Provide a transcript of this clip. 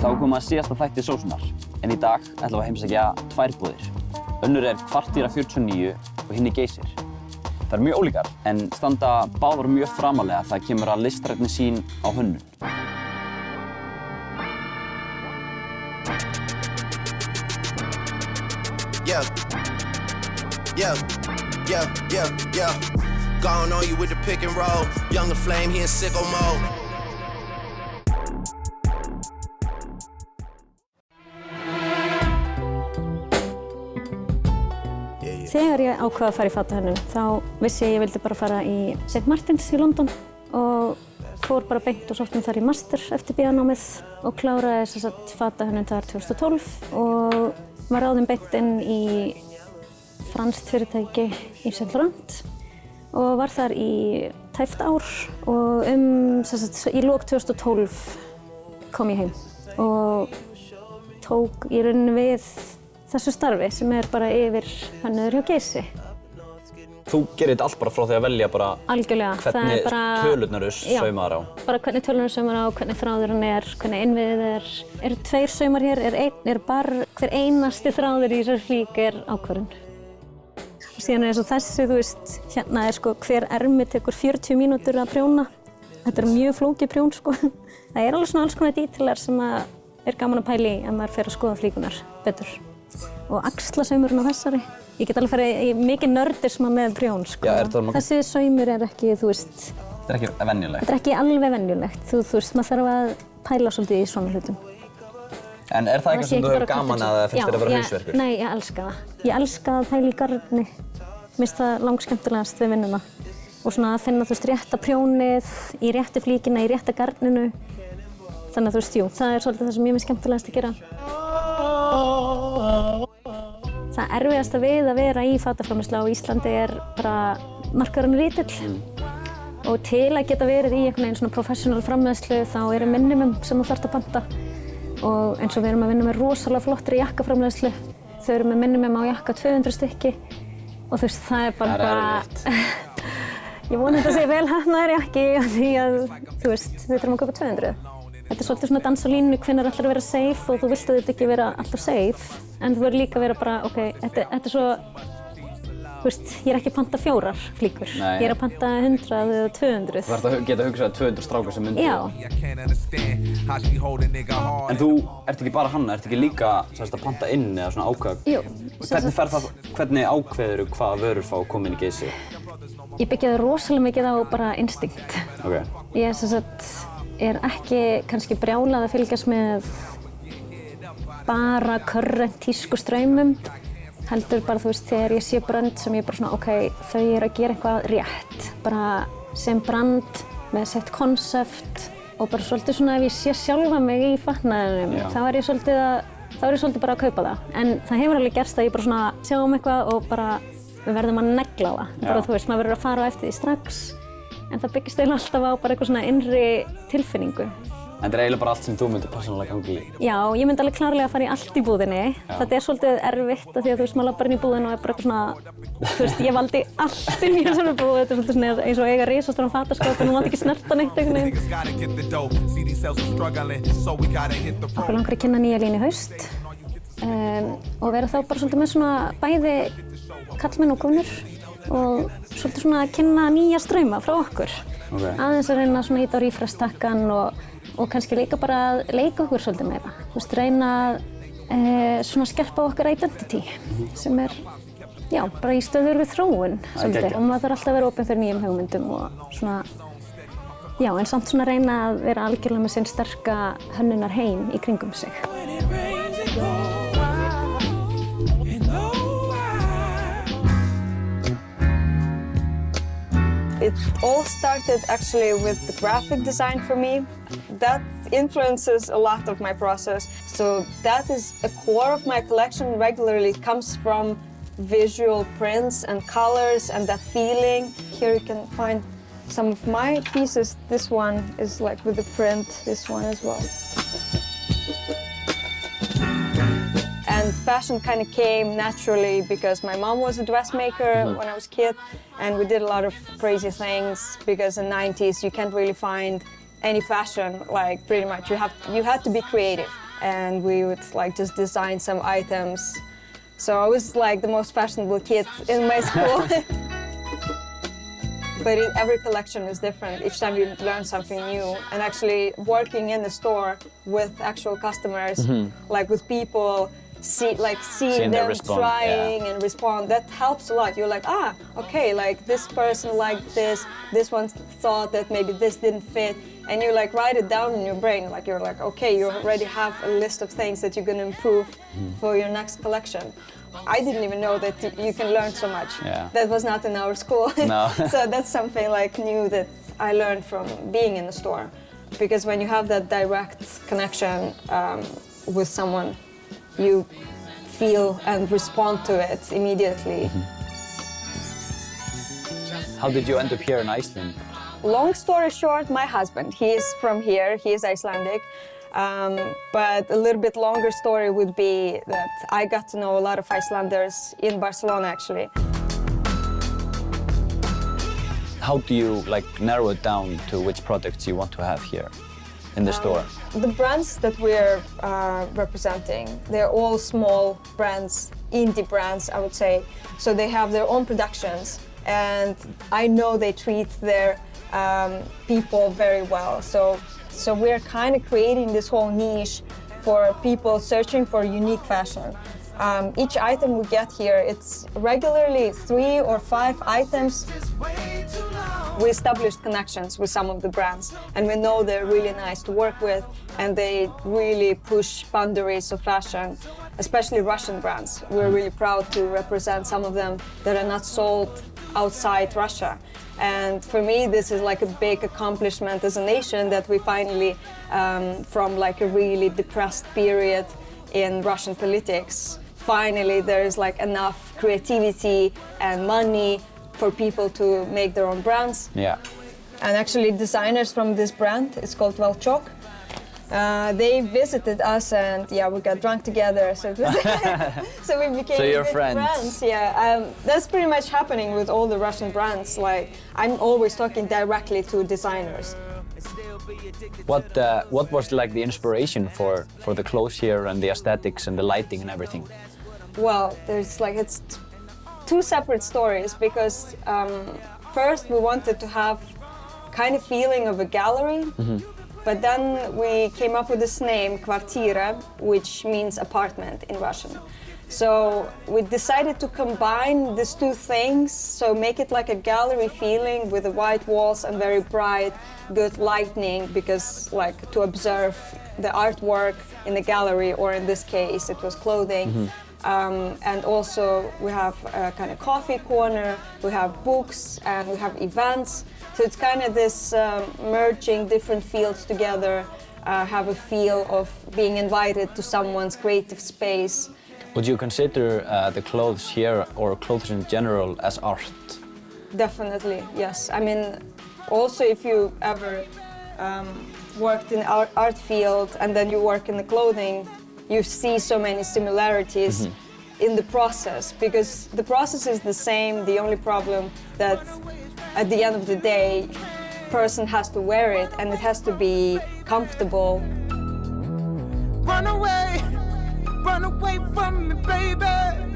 Þá komum við að síðasta þætti sósunar, en í dag ætlum við að heimsækja 2 búðir. Önnur Kvartýra 49 og hinn Geysir. Það mjög ólíkar, en standa báðar mjög framarlega þegar kemur að listrænni sýn á hönnun. Gone on you with the pick and roll. Younger flame, he in sicko mode. Þegar ég ákvað að fara í fatahönnun, þá vissi ég vildi bara fara í St. Martins í London og fór bara beint og sótti þar í master eftir BA-námið og kláraði sem sagt fatahönnun þar 2012 og var ráðin beint inn í franskt fyrirtæki Yves Saint Laurent og var þar í tæpt ár og sem sagt, í lok 2012 kom ég heim og tók í rauninni við þessu starfi sem bara yfir hönnuður hjá Geysi. Þú gerir þetta allt bara frá því að velja bara algjörlega. Hvernig tölurnar eru saumaðar á? Bara hvernig tölurnar eru saumaðar á, hvernig þráðurinn hvernig innviðið eru 2 saumar hér, bara hver einasti þráður í þessari flík ákvörðun. Og síðan eins og þessi, þú veist, hérna sko hver ermi tekur 40 mínútur að prjóna. Þetta mjög flókið prjón sko. Það alveg svona alls konar dítilar sem gaman að pæla í ef maður fer að skoða flíkunar betur. Og axlasaumurinn á þessari. Ég get alveg farið í mikið nördisma með prjón, sko. Já, þessi saumur ekki, þú veist... Þetta ekki venjulegt? Þetta ekki alveg venjulegt. Þú veist, maður þarf að pæla svolítið í svona hlutum. En það eitthvað sem þú hefur gaman að það finnst þér að vera hausverkur? Nei, ég elska það. Ég elska að pæla í garni. Mér finnst það langskemmtilegast við vinnuna. Og svona að finna, þú veist, rétta prjónið, í réttu flíkina, í rétta garninu. Þannig að þú veist, jú, það svolítið það sem ég finnst skemmtilegast að gera. Það erfiðasta við að vera í fataframleiðslu á Íslandi bara markaðurinn lítill. Og til að geta verið í einhvern veginn svona professional framleiðslu þá minimum sem þú þarft að panta. Og eins og við erum að vinna með rosalega flottri jakkaframleiðslu. Þau eru með minimum á jakka 200 stykki. Og þú veist, það bara... Það erfitt. Ég vona þetta sé vel heppnaður jakki því að, þú veist, við þurfum að kaupa 200. Þetta svolítið svona dans á línu, hvenær ætlar að vera safe og þú vilt auðvitað ekki vera alltaf safe. En þú verður líka að vera bara, ok, þetta svo, þú veist, ég ekki að panta 4 flíkur. Nei. Ég að panta 100 eða 200. Þú þarft að geta hugsað 200 strákar sem myndu. Já. En þú ert ekki bara hanna, ert ekki líka að panta inn eða svona ákveða? Jú. Hvernig ákveður hvaða vörur fá að koma inn í Geysi? Ég byggja það rosalega mikið á bara instinkt. Ok. Ég ekki kannski brjálað að fylgjast með bara current tískustraumum. Heldur bara, þú veist, þegar ég sé brönd sem ég bara svona, ok, þau að gera eitthvað rétt. Bara sem brand með sitt konsept og bara svolítið svona ef ég sé sjálfa mig í fatnaðinum, þá er ég svolítið bara að kaupa það. En það hefur alveg gerst að ég bara svona sjá eitthvað og bara við verðum að negla á það. Bara, þú veist, maður verður að fara á eftir því strax. En það byggist eiginlega alltaf á bara eitthvað svona innri tilfinningu. En þetta eiginlega bara allt sem þú myndir persónulega ganga í? Já, ég myndi alveg klárlega að fara í allt í búðinni. Þetta svolítið erfitt af því að þú veist, maður labbar inn í búðina og bara eitthvað svona... Þú veist, ég valdi allt inn í þessari búð. Þetta svolítið svona eins og eiga risastóran fataskáp en þú mátt ekki snerta neitt einhvern veginn. Okkur langar að kynna nýja línu í haust. Og vera þá bara svolítið með svona bæði karlmenn og konur. Og svolítið svona að kynna nýja strauma frá okkur. Aðeins að reyna svona hýta á refresh-takkan og kannski líka bara að leika okkur svolítið meira. Þú veist, reyna að svona skerpa á okkar identity sem bara í stöðugri þróun svolítið. Og maður þarf alltaf að vera opinn fyrir nýjum hugmyndum og svona, en samt svona reyna að vera algjörlega með sinn sterka hönnunarheim í kringum sig. It all started actually with the graphic design for me. That influences a lot of my process. So that is a core of my collection regularly. It comes from visual prints and colors and that feeling. Here you can find some of my pieces. This one is like with the print, this one as well. And fashion kind of came naturally because my mom was a dressmaker when I was a kid, and we did a lot of crazy things because in the 90s you can't really find any fashion, like pretty much you had to be creative. and we would like just design some items. So I was like the most fashionable kid in my school. But every collection is different. Each time you learn something new. And actually working in the store with actual customers, like with people, seeing them respond, trying and respond, that helps a lot. You're like, okay, like this person liked this one thought that maybe this didn't fit. And you like write it down in your brain. Like you're like, okay, you already have a list of things that you're gonna improve for your next collection. I didn't even know that you can learn so much. Yeah. That was not in our school. No. So that's something like new that I learned from being in the store. Because when you have that direct connection with someone, you feel and respond to it immediately. How did you end up here in Iceland? Long story short, my husband, he is from here, he is Icelandic. But a little bit longer story would be that I got to know a lot of Icelanders in Barcelona, actually. How do you like narrow it down to which products you want to have here in the store? The brands that we're representing, they're all small brands, indie brands, I would say. So they have their own productions, and I know they treat their people very well. So we're kind of creating this whole niche for people searching for unique fashion. Each item we get here, it's regularly 3 or 5 items. We established connections with some of the brands, and we know they're really nice to work with, and they really push boundaries of fashion, especially Russian brands. We're really proud to represent some of them that are not sold outside Russia. And for me, this is like a big accomplishment as a nation that we finally, from like a really depressed period in Russian politics, finally there is like enough creativity and money for people to make their own brands. Yeah. And actually designers from this brand, it's called Velchok, they visited us, and yeah, we got drunk together, so it was so we became you're good friends. Yeah, that's pretty much happening with all the Russian brands. Like I'm always talking directly to designers. What was like the inspiration for the clothes here and the aesthetics and the lighting and everything? Well, it's 2 separate stories, because first we wanted to have kind of feeling of a gallery. But then we came up with this name, Kvartira, which means apartment in Russian. So we decided to combine these 2 things, so make it like a gallery feeling with the white walls and very bright, good lighting, because like to observe the artwork in the gallery, or in this case it was clothing. And also we have a kind of coffee corner, we have books, and we have events. So it's kind of this merging different fields together, have a feel of being invited to someone's creative space. Would you consider the clothes here, or clothes in general, as art? Definitely, yes. I mean, also if you ever worked in art field and then you work in the clothing, you see so many similarities in the process, because the process is the same. The only problem that at the end of the day, person has to wear it, and it has to be comfortable. Run away from me, baby.